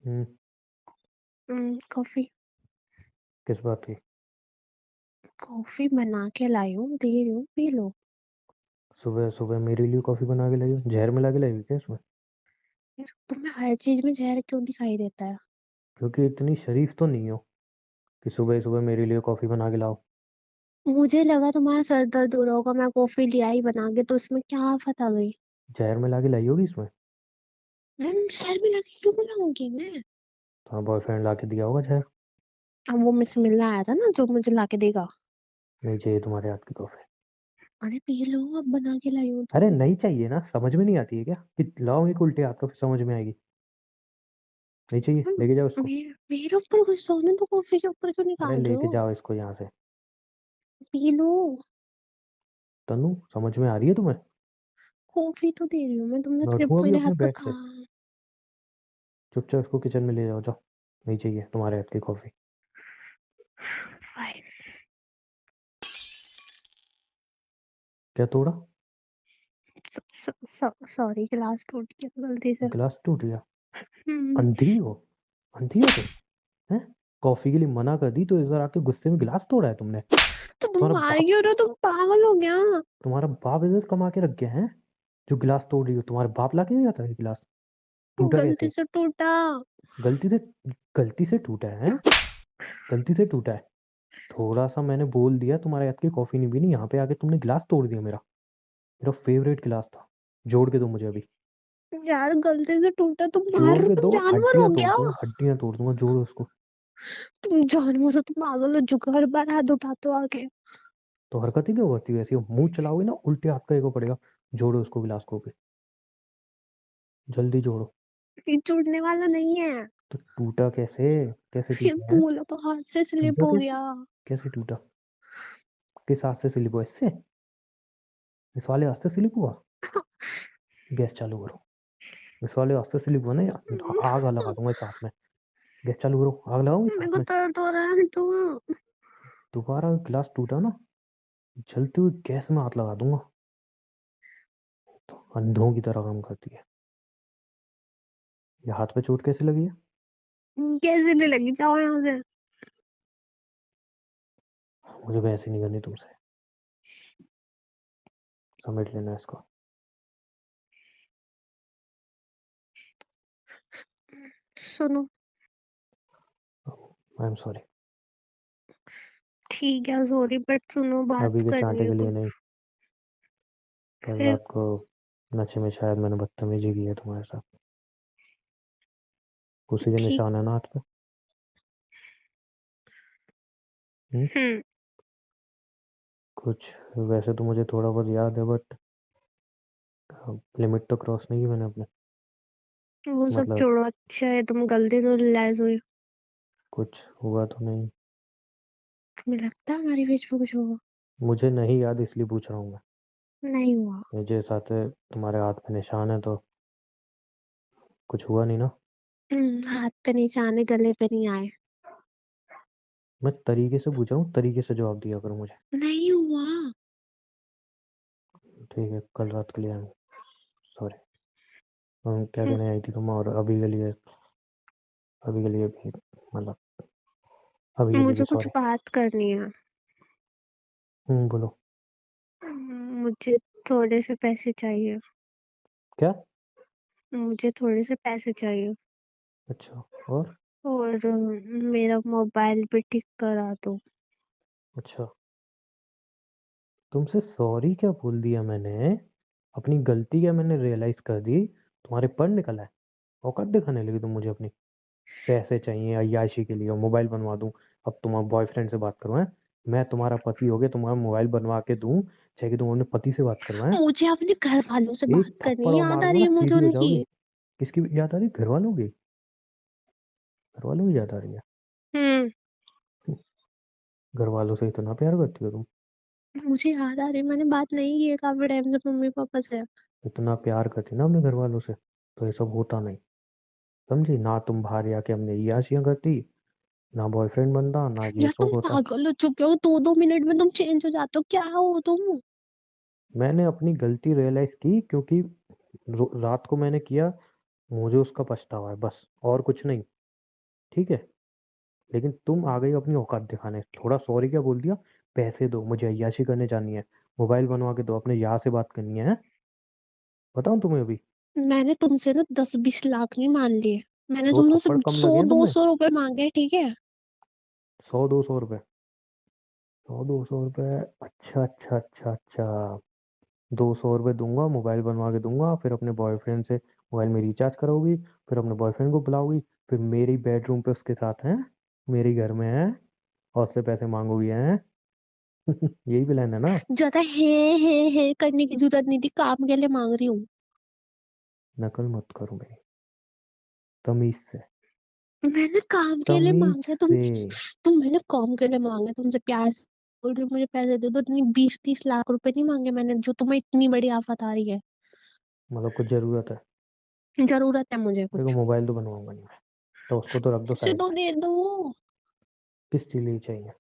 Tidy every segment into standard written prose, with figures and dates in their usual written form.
हम्म। Coffee. किस बात की? कॉफी बना के लाई हूँ, दे रही हूँ, पी लो। सुबह सुबह मेरे लिए कॉफी बना के लाई हो? जहर मिला के लाई हो क्या इसमें? यार तुम्हें हर चीज में जहर क्यों दिखाई देता है? क्योंकि इतनी शरीफ तो नहीं हो कि सुबह सुबह मेरे लिए कॉफी बना के लाओ। मुझे लगा तुम्हारा सर दर्द हो रहा होगा, मैं कॉफी ले आई बना के, तो इसमें क्या आफत आ गई? जहर मिला के लाई होगी इसमें। मैम शहर में लगी क्यों बनाऊंगी मैं? तुम्हारा बॉयफ्रेंड ला के दिया होगा जहर। अब वो मुझसे मिलने आया था ना, जो मुझे ला के देगा। नहीं चाहिए तुम्हारे हाथ की कॉफी। अरे पी लो, अब बना के लाई हूँ अरे तो। नहीं चाहिए ना, समझ में नहीं आती है क्या कि लाओगे उल्टे हाथ का, फिर समझ में आएगी। नहीं चाहिए, मैम, लेके जाओ इसको। मेरे ऊपर गुस्सा होने तो कॉफी के ऊपर क्यों अरे निकाल रहे लेके हो? जाओ इसको यहाँ से। P low. तनु, समझ में आ रही है तुम्हें? कॉफी तो दे रही हूँ मैं, तुमने मैं तो उठूंगा भी मेरे अपने हाथ का बेड खा। से। चुपचाप इसको किचन में ले जाओ, जाओ। नहीं चाहिए तुम्हारे हाथ की कॉफी। फाइन। क्या तोड़ा? सॉरी, गिलास टूट गया गलती से। गिलास टूट गया? हम्म। अंधी हो? अंधी हो तुम? हैं? कॉफी के लिए मना कर दी तो इधर आके गुस्से में गिलास तोड़ा है तुमने? तो तुम तुम्हारा मार बाप, क्यों रहे हो? तुम पागल हो गया? तुम्हारा बाप इधर कमा के रख गया है जो गिलास तोड़ रही हो? तुम्हारे बाप ला के नहीं आता है गिलास? टूटा गलती कैसे? से टूटा। गलती से? गलती से टूटा है? गलती से टूटा है? थोड़ा सा मैंने बोल दिया तुम्हारे हाथ की कॉफी नहीं पीनी, यहाँ पे आके तुमने गिलास तोड़ दिया मेरा। मेरा फेवरेट गिलास था। जोड़ के दो मुझे अभी। यार गलती से टूटा, तुम मार जोड़ रहे हो, के तुम दो, जानवर हो हड्डियां तोड़ गया? दूंगा, हड्डियां तोड़ दूंगा, जोड़ो उसको। तुम जानवर हो, तुम पागल हो, जो हर बार हाथ उठाते हो आके। तो हरकत ही क्यों करती है ऐसी? मुंह चलाओगे ना उल्टे हाथ का एक पड़ेगा। जोड़ो उसको, गिलास को भी। जल्दी जोड़ो। ये टूटने वाला नहीं है। तो टूटा कैसे? कैसे ये टूटा है? बोला तो हाथ से स्लिप टूटा हो कैसे? गया। कैसे टूटा? किस हाथ से स्लिप हुआ? इससे? इस वाले हाथ से स्लिप हुआ? गैस चालू करो। इस वाले हाथ से स्लिप हुआ ना यार, आग लगा दूंगा इस हाथ में। गैस चालू करो, आग लगाऊंगी इस मेरे हाथ को में। दर्द हो रहा है तो। दोबारा गिलास टूटा ना, जलते हुए गैस में हाथ लगा दूंगा। तो अंधों की तरह काम करती है। ये हाथ पे चोट कैसे लगी है? कैसे नहीं लगी, जाओ यहाँ से। मुझे बहस ही नहीं करनी तुमसे। समझ लेना इसको। सुनो। I am sorry. ठीक है, सॉरी, बट सुनो, बात अभी के करनी चांटे है के लिए नहीं। कुछ। कल फिर रात को नशे में शायद मैंने बदतमीजी की है तुम्हारे साथ। उसी के ठीक। निशान है ना हाथ पे। हम्म? हम्म। कुछ, वैसे तो मुझे थोड़ा बहुत याद है, बट लिमिट तो क्रॉस नहीं की मैंने अपने। वो सब मतलब छोड़ो, अच्छा है तुम गलती से रियलाइज हुई। कुछ हुआ तो नहीं। तुम्हें लगता है हमारे बीच में कुछ होगा? मुझे नहीं याद इसलिए पूछ रहा हूँ मैं। नहीं हुआ। मुझे साथ है, तुम्हारे हाथ पे निशान है तो कुछ हुआ नहीं ना। हाथ पे निशाने गले पे नहीं आए। मैं तरीके से पूछा हूँ, तरीके से जवाब दिया करो मुझे। नहीं हुआ। ठीक है, कल रात के लिए सॉरी। क्या हम्म, कहने आई थी तुम? और अभी के लिए, अभी के लिए भी, मतलब अभी के लिए भी मुझे कुछ सॉरी। बात करनी है। बोलो। मुझे थोड़े से पैसे चाहिए। क्या? मुझे थोड़े से पैसे चाहिए। अच्छा। और? और मेरा मोबाइल भी ठीक करा दो। अच्छा, तुमसे सॉरी क्या बोल दिया मैंने? अपनी गलती क्या मैंने रियलाइज कर दी? तुम्हारे पर निकला है? औकात दिखाने लगी तुम मुझे अपनी। पैसे चाहिए अय्याशी के लिए और मोबाइल बनवा दूं? अब तुम्हारे बॉयफ्रेंड से बात करो, हैं? मैं तुम्हारा पति हो गया, तुम्हारा मोबाइल बनवा के दूं? चाहे कि तुम अपने पति से बात करवाएं? मुझे अपने घर वालों से बात एक करनी थप्पड़ है, और याद मार आ रही दूंगा है ना, मुझे सीधी हो उनकी। जाओगी। किसकी याद आ रही? घर वालों की? घर वालों की याद आ रही है? हम्म। घर वालों से इतना प्यार करती हो तुम? मुझे याद आ रही है, मैंने बात नहीं की है काफी टाइम से मम्मी पापा से। इतना प्यार करती ना अपने घर वालों से तो ये सब होता नहीं। समझी ना? तुम बाहर आके हमने अय्याशियां करती, ना बॉयफ्रेंड बनता, ना ये यार सब तुम होता। पागल हो चुके हो, 2-2 मिनट में तुम चेंज हो जाते हो, क्या हो तुम? मैंने अपनी गलती रियलाइज की क्योंकि रात को मैंने किया, मुझे उसका पछतावा है, बस और कुछ नहीं। ठीक है, लेकिन तुम आ गई अपनी औकात दिखाने। थोड़ा सॉरी क्या बोल दिया, पैसे दो, मुझे अय्याशी करने जानी है, मोबाइल बनवा के दो, अपने यहाँ से बात करनी है। बताऊं तुम्हें अभी? मैंने तुमसे ना 10-20 लाख नहीं मान लिए। मैंने दो तुमसे थप्पड़ सिर्फ कम लगे सौ हैं दो तुम्हें? सौ रुपए मांगे, ठीक है। 100-200 रुपए? 100-200 रुपए? अच्छा अच्छा अच्छा अच्छा। 200 रुपये दूंगा, मोबाइल बनवा के दूंगा, फिर अपने बॉयफ्रेंड से मोबाइल में रिचार्ज कराओगी, फिर अपने बॉयफ्रेंड को बुलाओगी, फिर मेरी बेडरूम पे उसके साथ है, मेरे घर में है, और उससे पैसे मांगोगी हैं? यही प्लान है ना? ज्यादा है करने की जरूरत नहीं थी, काम के लिए मांग रही हूँ। नकल मत करो मेरी, तमीज से। मैंने काम के लिए तमीज मांगे से। तुम मैंने काम के लिए मांगे तुमसे, प्यार से बोल रही हो मुझे पैसे दे दो। इतनी 20-30 लाख रुपए नहीं मांगे मैंने, जो तुम्हें इतनी बड़ी आफत आ रही है। मतलब कुछ जरूरत है? जरूरत है मुझे देखो, कुछ। मोबाइल तो बनवाऊंगा नहीं मैं, तो उसको तो रख दो पैसे साइड तो में। दे दो। किस चीज लिए चाहिए?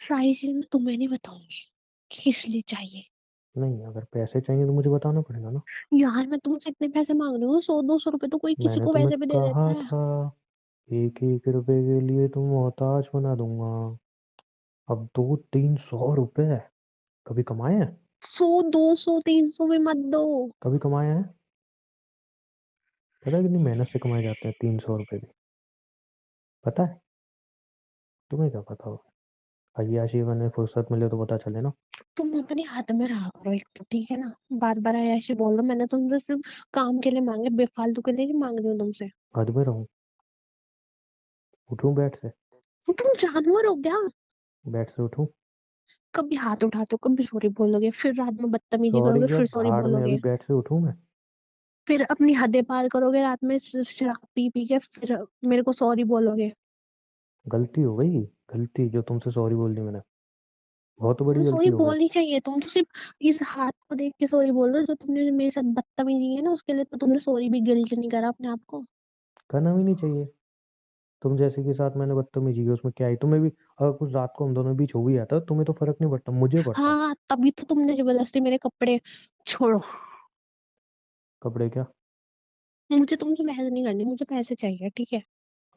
सारी चीज मैं तुम्हें नहीं बताऊंगी कि किस लिए चाहिए। नहीं, अगर पैसे चाहिए तो मुझे बताना पड़ेगा ना। यार मैं तुमसे इतने पैसे मांग रही हूँ, 100-200 रुपए तो कोई किसी मैंने को तुम्हें वैसे भी दे कहा देता है। था, एक एक रुपए के लिए तुम मोहताज बना दूंगा। अब 200-300 रुपए कभी कमाए हैं? 100-200-300 भी मत दो। कभी कमाए हैं? पता है कितनी मेहनत से कमाए जाते हैं 300 रुपए भी? पता है? तुम्हें क्या पता होगा? अय्याशी करने फुर्सत मिले तो पता चले ना। तुम अपने हाथ में रहा करो एक तो, ठीक है ना। बार बार ऐसे बोल रहे हो, मैंने तुमसे सिर्फ काम के लिए मांगे, बेफालतू के लिए नहीं मांग रही हूँ तुमसे। हद में रहूं? उठूं बेड से? तुम जानवर हो क्या? बेड से उठूं? कभी हाथ उठाते हो, कभी सॉरी बोलोगे, फिर रात में बदतमीजी सॉरी करोगे, क्या फिर सॉरी भाड़ में, अभी बोलोगे। बेड से उठूं मैं? फिर अपनी हदें पार करोगे रात में, शराब पी पी के, फिर मेरे को सॉरी बोलोगे। गलती हो गई, गलती जो तुमसे सॉरी बोल दी मैंने, बहुत बड़ी तुम्हें गलती सॉरी हो गई। बोलनी चाहिए, तुम तो सिर्फ इस हाथ को देख के सॉरी बोल रहे हो, जो तुमने मेरे साथ बदतमीजी है ना, उसके लिए तो तुमने सॉरी भी गिल्ट नहीं करा अपने आप को। करना भी नहीं चाहिए। तुम जैसे के साथ मैंने बदतमीजी की, उसमें क्या आई? तुम्हें भी अगर कुछ रात को हम दोनों के बीच हो भी जाता तुम्हें तो फर्क नहीं पड़ता, मुझे पड़ता। हाँ, तभी तो तुमने जबरदस्ती मेरे कपड़े छोड़ो। कपड़े क्या? मुझे तुमसे बहस नहीं करनी, मुझे पैसे चाहिए, ठीक है।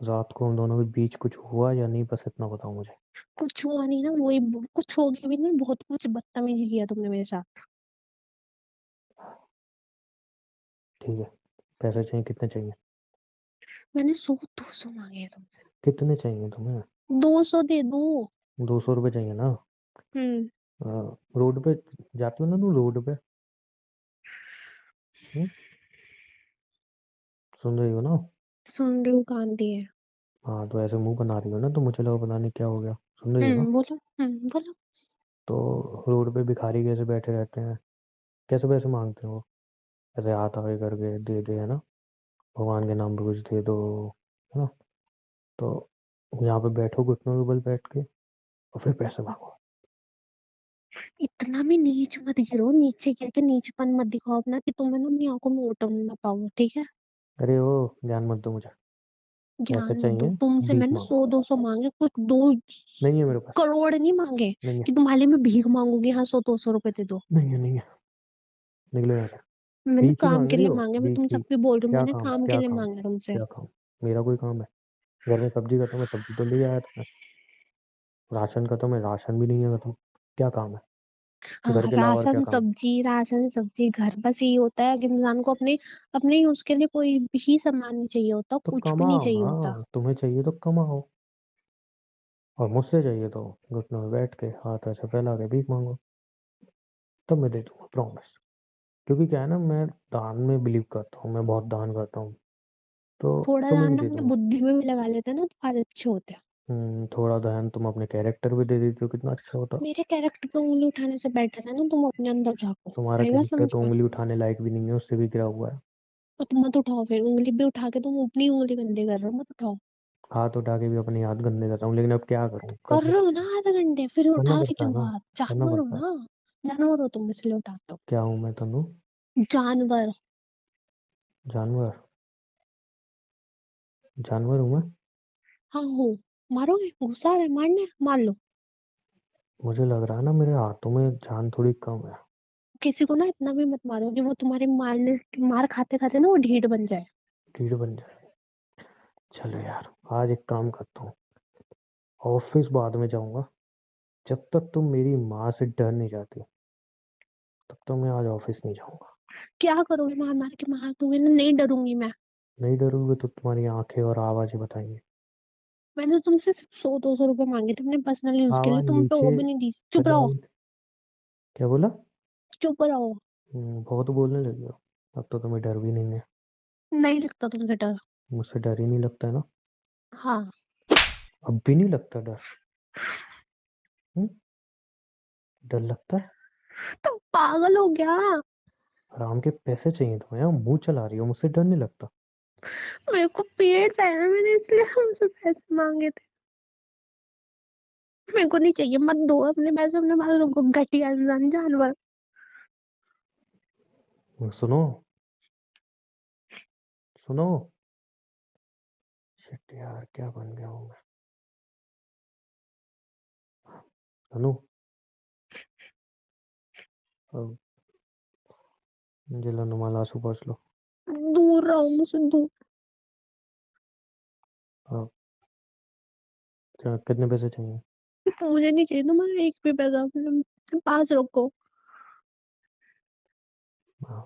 रात को हम दोनों के बीच कुछ हुआ या नहीं, बस इतना बताओ मुझे। कुछ हुआ नहीं ना, वही कुछ हो गया भी ना, बहुत कुछ बदतमीजी किया तुमने मेरे साथ। ठीक है, पैसे चाहिए, कितने चाहिए? मैंने 100-200 मांगे हैं तुमसे। कितने चाहिए तुम्हें? 200 दे दो। 200 रुपये चाहिए ना? हम्म। रोड पे जाती हो ना तुम, रोड पे? हम्म, सुन रही हो ना? सुन रही हूँ, कान दिए। हाँ, तो ऐसे मुंह बना रही हो ना, तो मुझे लगा पता नहीं क्या हो गया। सुन रही हो ना? बोलो, बोलो। तो रोड पे भिखारी कैसे बैठे रहते हैं, कैसे पैसे मांगते हैं वो? ऐसे हाथ आगे करके दे दे, है ना? भगवान के नाम पे कुछ दे दो, है ना? तो यहाँ पे बैठो घुटनों के बल बैठ के, और फिर पैसे मांगो। इतना भी नीच मत गिरो, नीचे गिर के नीचपन मत दिखाओ अपना, कि तुम्हें ना अपनी आंखों में उतर ना पाओ, ठीक है। अरे ओ, ज्ञान मत दो मुझे। पैसे ज्ञान मत दो, चाहिए, तुमसे भीख मैंने मांगो। 100-200 मांगे, कुछ दो नहीं है मेरे पास। करोड़ नहीं मांगे नहीं है। कि तुम्हारे लिए मैं भीख मांगूंगी। हाँ, 100-200 रुपए दे दो। नहीं है, नहीं है। निकलो यहाँ से। मैंने भीख ही काम मांग के रही लिए हो? मांगे, मैं भीख तुम ही? सबको बोल रही हूँ, क्या मैंने काम, काम के क्या लिए काम? मांगे तुमसे। क्या काम? मेरा कोई काम है? घर में सब्जी खत्म है, सब्जी तो ले आया था। राशन खत्म है, राशन भी नहीं है खत्म। क्या काम है? घर हाँ, के अलावा और क्या राशन काम? सब्जी, राशन सब्जी घर, बस यही होता है कि इंसान को अपने अपने यूज के लिए कोई भी सामान नहीं चाहिए होता, तो कुछ भी नहीं कमाओ चाहिए ना। होता। तुम्हें चाहिए तो कमाओ, और मुझसे चाहिए तो घुटनों में बैठ के हाथ ऐसे फैला के भीख मांगो, तब मैं दे दूंगा, प्रॉमिस। क्योंकि क्या है ना, मैं दान में बिलीव करता हूँ, मैं बहुत दान करता हूँ, तो थोड़ा तुम्हें दान भी ना दे अपने दूंगा। बुद्धि में भी लगा लेते हैं ना, तो आज अच्छे होते हैं। थोड़ा दान तुम अपने कैरेक्टर भी दे देती हो, कितना अच्छा होता। मेरे कैरेक्टर पे उंगली उठाने से बेटर है ना तुम अपने अंदर झांको। तुम्हारा आई बात कैरेक्टर समझ तो में? उंगली उठाने लायक भी नहीं है, उससे भी गिरा हुआ है। तो तुम मत उठाओ, फिर उंगली भी उठा के तुम अपनी उंगली गंदी कर रहे हो, मत उठाओ। हाथ उठा के भी अपने हाथ गंदे कर रहा हूँ, लेकिन अब क्या करूँ, कर रहे हो ना आधे घंटे, फिर करना उठा के पड़ता है क्यों ना। हाथ? करना जानवर हो पड़ता है। ना। जानवर हो तुम, इसलिए उठाते हो। क्या हूँ मैं तनु? जानवर। जानवर? जानवर हूँ मैं? हाँ हो। मारोगे? गुस्सा आ रहा है, मारने मार लो। मुझे लग रहा है ना, मेरे हाथों में जान थोड़ी कम है। किसी को ना इतना भी मत मारो कि वो तुम्हारे मार खाते खाते ना वो ढीठ बन जाए। रीढ़ बन जाए? चलो यार, आज एक काम करता हूँ, ऑफिस बाद में जाऊंगा। जब तक तुम मेरी माँ से डर नहीं जाती, तब तक मैं आज ऑफिस नहीं जाऊंगा। क्या करोगे? मार मार के मार दूंगी ना, नहीं डरूंगी मैं। नहीं डरूंगी तो तुम्हारी आंखें और आवाजें बताएंगे। मैंने तुमसे सिर्फ 100-200 रुपए मांगे थे अपने पर्सनल यूज के लिए, आवाज तुम पे वो नीचे भी नहीं दी। चुप चले रहो। आई। क्या बोला? चुप रहो। बहुत बोलने लगी हो। अब तो तुम्हें डर भी नहीं है। नहीं लगता तुमसे डर। मुझसे डर ही नहीं लगता है ना? हाँ। अब भी नहीं लगता डर? हम्म? डर लगता है? तुम पागल हो गया? आराम के पैसे चाहिए तुम्हें, हाँ? मुंह चला रही हो, मुझसे डर नहीं लगता? मेरे को पेट है ना, मैंने इसलिए तुमसे पैसे मांगे थे। मेरे को नहीं चाहिए, मत दो अपने पैसे अपने पास रखो, घटिया इंसान, जानवर। सुनो, सुनो। शिट यार, क्या बन गया हूँ मैं? अनु, अब मुझे लो, नुमाल आंसू पोंछ लो। दूर रहो मुझसे, दूर। अब कितने पैसे चाहिए? मुझे नहीं चाहिए तुम्हारा एक भी पैसा, अपने पास रखो। हाँ,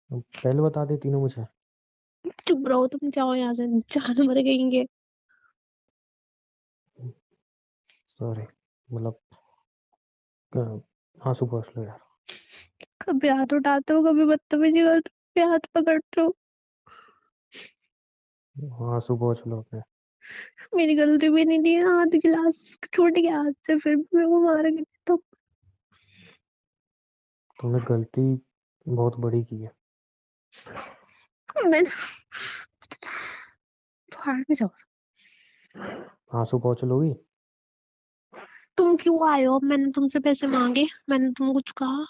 अब पहले बता देती ना मुझे। चुप रहो, तुम जाओ यहाँ से, जानवर कहेंगे। सॉरी, मतलब आंसू पोंछ लो यार। कभी हाथ उठाते हो, कभी बदतमीजी करते हो, कभी हाथ पकड़ते हो। आंसू पोंछ लो अपने। मेरी गलती भी नहीं थी, हाथ गिलास छूट गया हाथ से, फिर भी मेरे को मारेंगे तो। तुमने गलती बहुत बड़ी की है। मैं भाड़ में जाओ। आंसू पोंछ लोगी? तुम क्यों आए हो? मैंने तुमसे पैसे मांगे? मैंने तुमको कुछ कहा?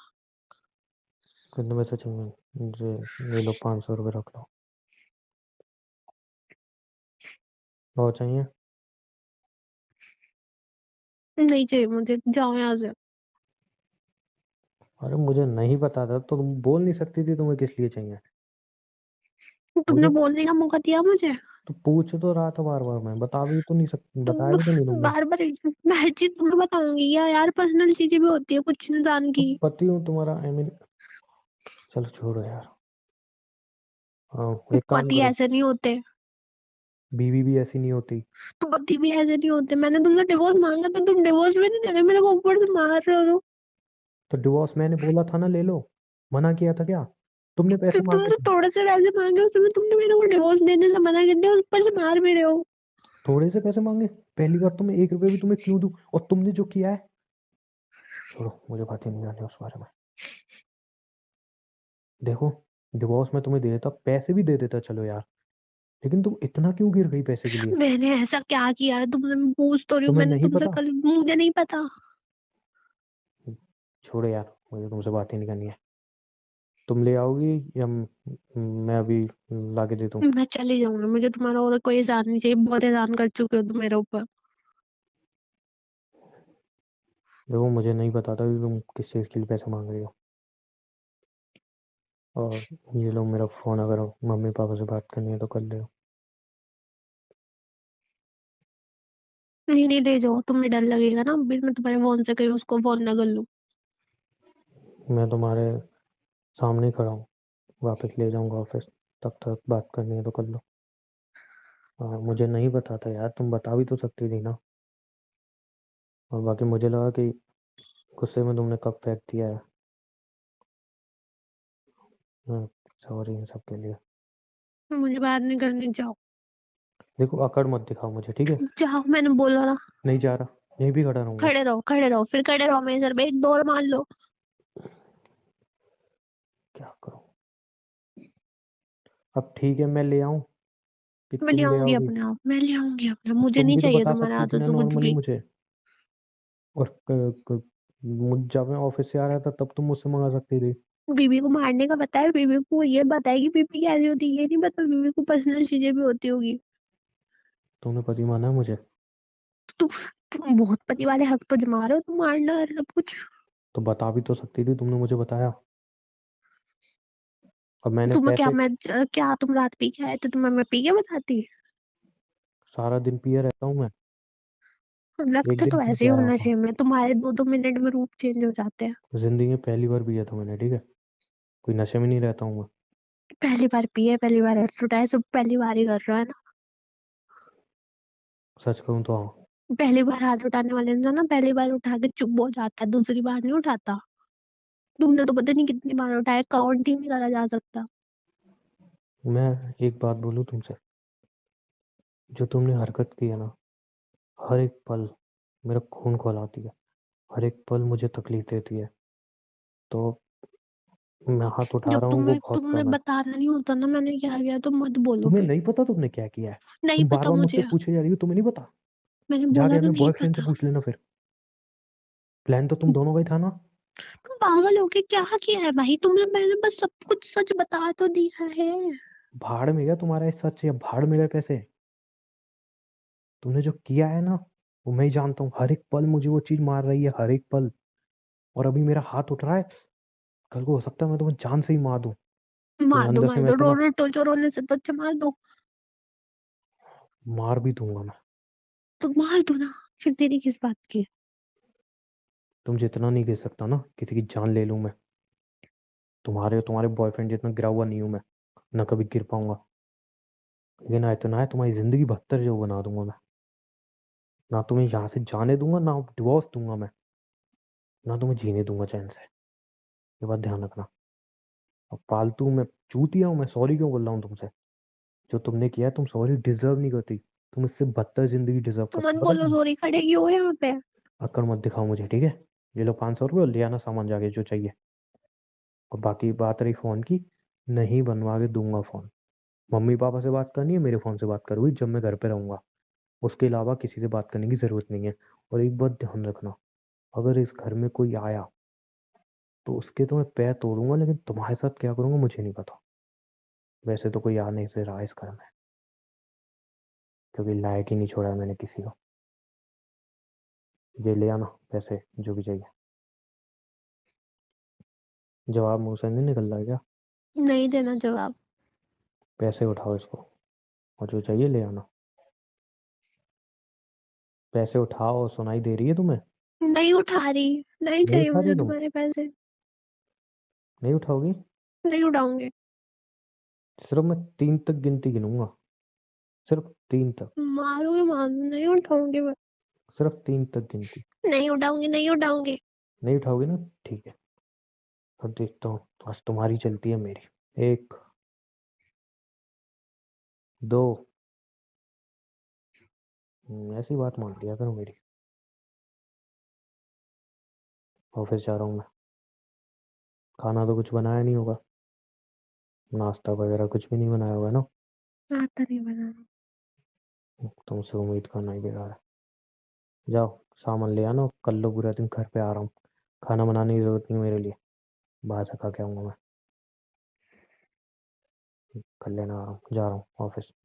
कितने पैसे चाहिए मुझे? ये लो, 500 रुपये रख लो। बहुत चाहिए? नहीं चाहिए मुझे, जाओ यहाँ से। अरे मुझे नहीं पता था तो तुम बोल नहीं सकती थी तुम्हें किस लिए चाहिए? तुमने मुझे बोलने का मौका दिया मुझे। तो पूछ तो रहा था बार बार, मैं बता भी तो नहीं सकती, बताया भी तो नहीं तुमने। बार बार मैं हर चीज तुम्हें बताऊंगी क्या यार? पर्सनल चीजें भी होती है कुछ इंसान तो की। पति हूँ तुम्हारा, आई मीन। चलो छोड़ो यार। हाँ, एक काम पति करो। ऐसे नहीं होते। बीवी भी ऐसी नहीं होती। तो पति भी ऐसे नहीं होते। मैंने तुमसे डिवोर्स मांगा तो तुम डिवोर्स भी नहीं दे रहे, मेरे को ऊपर से मार रहे हो। तो डिवोर्स मैंने बोला था ना ले लो। मना किया था क्या? तुमने पैसे सिर्फ मांगे तुमसे थे। थोड़े से पैसे मांगे, उसमें तुमने मेरे को डिवोर्स देने से मना कर दिया, ऊपर से मार भी रहे हो। थोड़े से पैसे मांगे? पहली बार तो मैं 1 रुपए भी तुम्हें क्यों दूं? और तुमने जो किया है, छोड़ो, मुझे बात ही नहीं करनी उस बारे में। देखो, डिवोर्स मैं तुम्हें दे देता, पैसे भी दे देता, चलो यार। लेकिन तुम इतना क्यों गिर गई पैसे के लिए? मैंने ऐसा क्या किया है तुमसे? मैं पूछ तो रही हूँ, तुम्हें मैंने नहीं तुमसे पता? कल, मुझे नहीं पता। छोड़ो यार, मुझे तुमसे बात ही नहीं करनी है। तुम ले आओगी या मैं अभी लाके दे दूं? मैं चली जाऊंगी, मुझे तुम्हारा और कोई एहसान नहीं चाहिए, बहुत एहसान कर चुके हो तुम मेरे ऊपर। देखो, मुझे नहीं पता था कि तुम किस चीज़ के लिए पैसे मांग रही हो। और ये लो मेरा फ़ोन, अगर मम्मी पापा से बात करनी है तो कर ले। नहीं नहीं, ले जाओ, तुम्हें डर लगेगा ना, अभी मैं तुम्हारे फोन से कहीं उसको फोन ना कर लूं। मैं तुम्हारे सामने ही खड़ा हूँ, वापस ले जाऊंगा ऑफिस। तब तक बात करनी है तो कर लो। हाँ, मुझे नहीं पता था यार, तुम बता भी तो सकती थी ना। और बाकी मुझे लगा कि गुस्से में तुमने कब फेंक दिया है। सॉरी इन सब के लिए। मुझे बात नहीं करनी, जाओ। देखो, अकड़ मत दिखाओ मुझे, ठीक है? जाओ, मैंने बोला ना। नहीं जा रहा, यहीं भी खड़ा रहूंगा। खड़े रहो, खड़े रहो, फिर खड़े रहो मेरे सर पे, एक दौड़ मार लो। क्या करूँ? अब ठीक है, मैं ले आऊं कि मैं ले तुम ले आऊंगी आओगी? अपने आप, मैं ले आऊंगी अपने आप, अब मुझे तुम नहीं भी तो चाहिए बता तुम्हारा सकती थी आदत ना तो कुछ नॉर्मली भी। मुझे। और जब मैं ऑफिस से आ रहा था तब तुम मुझसे मंगा सकती थी। बीबी को मारने का पता है? बीबी को ये बताएगी बीबी कैसी होती है? ये नहीं पता बीबी को पर्सनल चीजें भी होती होगी। तुमने पति माना है मुझे? तू तुम बहुत पति वाले हक तो जमा रहे हो, तुम मारना और सब कुछ। तो बता भी तो सकती थी, तुमने मुझे बताया। अब मैंने तुम्हें क्या पैसे क्या तुम रात पी के आए थे, तुम्हें मैं पी के बताती? सारा दिन पिए रहता हूँ मैं। एक लगते दिन तो पी ऐसे के ही आया होना होता चाहिए, मैं तुम्हारे 2-2 मिनट में रूप चेंज हो जाते हैं। हूँ जिंदगी में, पहली बार पिया था मैंने, ठीक है। कोई नशे में नहीं रहता हूँ मैं। पहली बार पिए, पहली बार हेड उठाए, सब पहली बार ही कर रहा है ना। सच कहूँ तो हाँ। पहली बार हाथ उठाने वाले इंसान ना पहली बार उठा के चुप हो जाता है, दूसरी बार नहीं उठाता। तुमने तो पता नहीं कितनी बार उठाया, काउंट ही नहीं करा जा सकता। मैं एक बात बोलूँ तुमसे, जो तुमने हरकत की है ना, हर एक पल मेरा खून खौलाती है, हर एक पल मुझे तकलीफ देती है। तो मैं हाथ उठा जब रहा हूँ वो तुम्हें बहुत तुम्हें कम है। बताना नहीं होता ना मैंने क्या किया, तो मत बोलो तुम्हें फिर। नहीं पता तुमने क्या किया है? नहीं तुम बार पता बार मुझसे मुझे। पूछे जा रही हो, तुम्हें नहीं पता? मैंने जाके बोला तो अपने नहीं बॉयफ्रेंड से पता। पूछ लेना फिर। प्लान तो तुम दोनों का ही था ना। तुम पागल हो के क्या किया है भाई, तुमने मैंने बस सब कुछ सच बता तो दिया है। भाड़ में गया तुम्हारा ये सच, या भाड़ में गए पैसे? तुमने जो किया है ना, वो मैं ही जानता हूँ। हर एक पल मुझे वो चीज मार रही है, हर एक पल। और अभी मेरा हाथ उठ रहा है, कल को हो सकता है मैं तुम्हें जान से ही मार दूं। तुम्हें अंदर से मार मैं दो, रो इतना रो टोचो, रोने से तो अच्छा मार दो। मार भी दूंगा मैं। तो मार दो ना, फिर तेरी किस बात की? तुम जितना नहीं गिर सकता ना, किसी की जान ले लूं मैं। तुम्हारे बॉयफ्रेंड जितना गिरा हुआ नहीं हूं मैं, ना कभी गिर पाऊंगा। लेकिन ना इतना है, तुम्हारी जिंदगी बदतर जो बना दूंगा मैं। ना तुम्हें यहाँ से जाने दूंगा, ना डिवोर्स दूंगा मैं, ना तुम्हें जीने दूंगा चैन से। ये बात ध्यान रखना। अब फालतू में चूतिया हूं मैं, सॉरी क्यों बोल रहा हूँ तुमसे? जो तुमने किया है, तुम सॉरी डिजर्व नहीं करती। तुम इससे बदतर जिंदगी डिजर्व तो करती मत हो, पता है बोलो तुम्हें? सॉरी, खड़ेगी हो यहाँ पे। अक्कड़ मत दिखाओ मुझे, ठीक है। ये लो 500 रुपये और ले आना सामान जाके जो चाहिए। और बाकी बात रही फोन की, नहीं बनवा के दूंगा फोन। मम्मी पापा से बात करनी है, मेरे फोन से बात करोगी जब मैं घर पे रहूंगा। उसके अलावा किसी से बात करने की जरूरत नहीं है। और एक बात ध्यान रखना, अगर इस घर में कोई आया तो उसके तो मैं पैर तोड़ूंगा, लेकिन तुम्हारे साथ क्या करूंगा मुझे नहीं पता। वैसे तो कोई आ नहीं से रहा इस घर में, क्योंकि लायक ही नहीं छोड़ा है मैंने किसी को। ये ले आना पैसे जो भी चाहिए। जवाब मुंह से नहीं निकल रहा है क्या? नहीं देना जवाब। पैसे उठाओ इसको, और जो चाहिए ले आना। पैसे उठाओ, सुनाई दे रही है तुम्हें? नहीं उठा रही, नहीं नहीं चाहिए उठा रही मुझे तुम? तुम्हारे पैसे। नहीं उठाओगी? नहीं उठाऊंगी। सिर्फ मैं 3 तक गिनती गिनूंगा, सिर्फ 3 तक। मारूंगी मार, नहीं उठाऊंगी मैं। सिर्फ 3 तक गिनती। नहीं उठाऊंगी, नहीं उठाऊंगी। नहीं उठाओगी ना, ठीक है। अब देखता हूँ आज तुम्हारी चलती है मेरी। 1, 2। ऐसी बात मान लिया करो मेरी। ऑफिस जा रहा हूँ मैं। खाना तो कुछ बनाया नहीं होगा, नाश्ता वगैरह कुछ भी नहीं बनाया होगा ना? आता नहीं बनाना। तुमसे उम्मीद करना ही बेकार है। जाओ सामान ले आना, कल लो पूरा दिन घर पे आ रहा हूँ। खाना बनाने की जरूरत नहीं मेरे लिए, बाहर से खा के आऊंगा मैं। कर लेना आराम, जा रहा हूँ ऑफिस।